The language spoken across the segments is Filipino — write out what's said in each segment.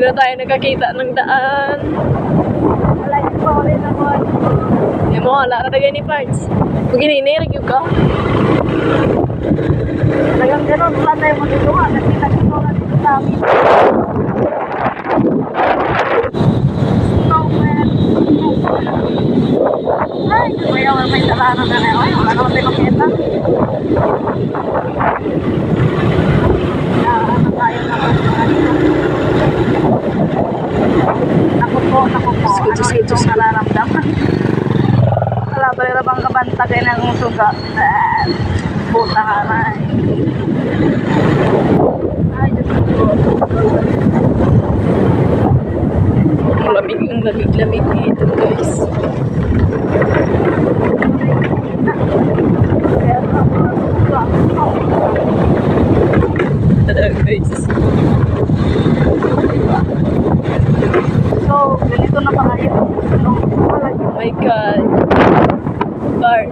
na tayo nakakita ng daan. Wala yung paulit naman. Hindi mo, wala na tagay ni Parts. Kung gininirag yung ka. Talagang gano'n, wala tayo magagawa. Kasi nagtulungan dito sa amin. Snowman. Ay, kaya wala may talaran na na. Ay, wala naman tayo makita. Ano tayo naman. Naku po. Ano itong nararamdaman? Wala ba yung bang kabantagay ng suga? Puta ka na. Ay, Diyos ko. Ang lamig dito, guys. Talaga, guys. So, ganito na pala yun. Oh my God. Bart,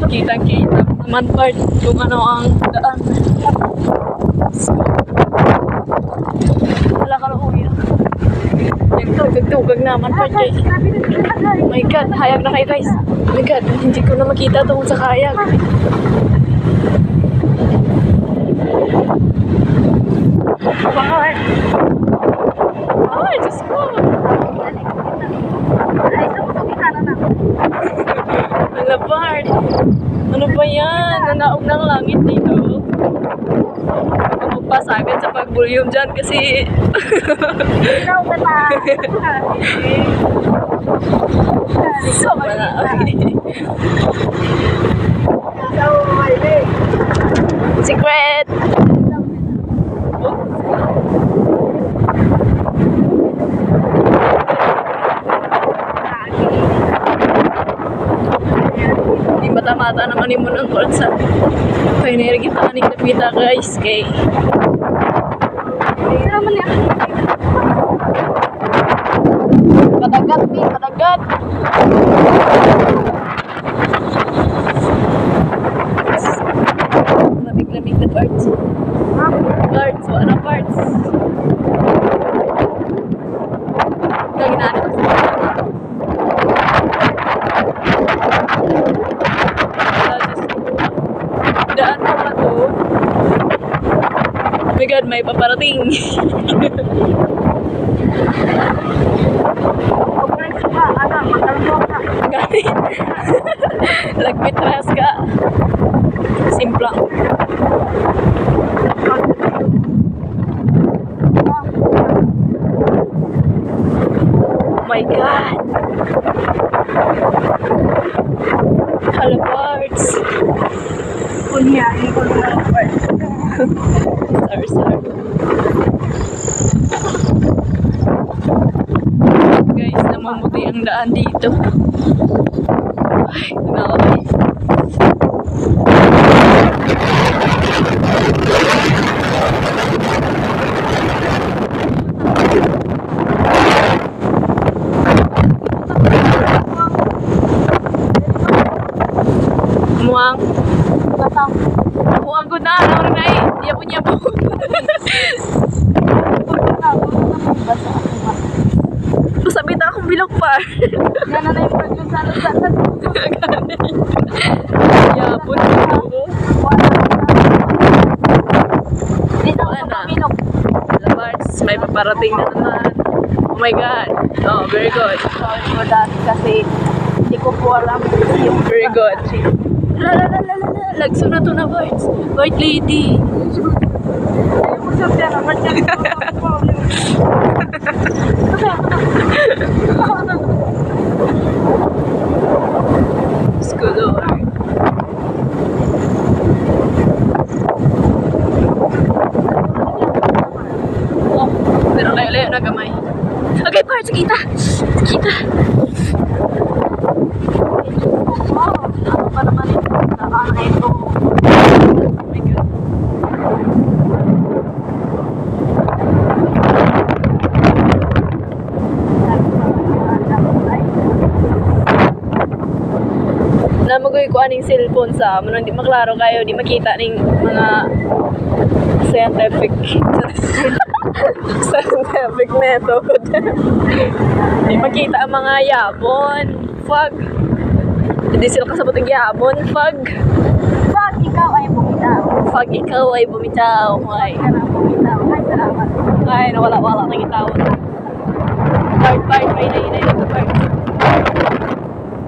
kitang-kita naman, Bart, kung ano ang daan. Wala ka lang uwi. Nagtugag naman, Bart, guys. Oh my God, hayag na kayo, guys. Oh my God, hindi ko na makita tungkol sa kayag. Bakit? Ay, Diyos ko. Ay, sa mo na na. Wala, Bart. Ano ba yan? Nanaog ng langit dito. Magpasagan sa pag-volume dyan kasi... Ikaw ba ta? Sama na. Ikaw, Miley. Secret! Di mata-mata naman yung munang kursa. Kaya nirigita ni Kapita, guys. Kay... Hindi naman yan. Padagat, ni. Padagat! Lamig-lamig na parts. Parts, wala parts. Lagi na ano. Daan na ba to? Oh my God, may paparating. Gani. Lagpit ras ka. Simplang. Oh my God. Hala parts. Kunyahin ko na lang first. Sorry. Guys, namamuti ang daan dito. Ay, nakakay. Muang. Batang. Muang ko na. Ano na eh. Yapo-yapo. Masabit akong bilog pa. Yan na yung pag yung salad. Yapon ko. Dito Wala ako na. paminok. Labars, may paparating na naman. Oh my God. Oh, very good. Sorry for that kasi hindi ko po alam yung Very good. La. Lagso na to na, Barts. White lady. ayaw ko sabi naman yan. Scholar. Oh, pero layo-layo na gamay. Okay, Barts, kita. Ano pa naman ito? Saan na ito? Oh my God. Namagoy ko aning cellphone sa amo hindi maklaro kayo, di makita ning mga scientific. Scientific method. Ipakita ang mga yabon. Pag. Hindi sila kasabot ng yabon. Pag. Pag ikaw ay bumitaw. Pag ikaw ay bumitaw. Ay. Ka na bumitaw. Ay, salamat. Ay, nawala-wala ng itawan. Part, part, ay,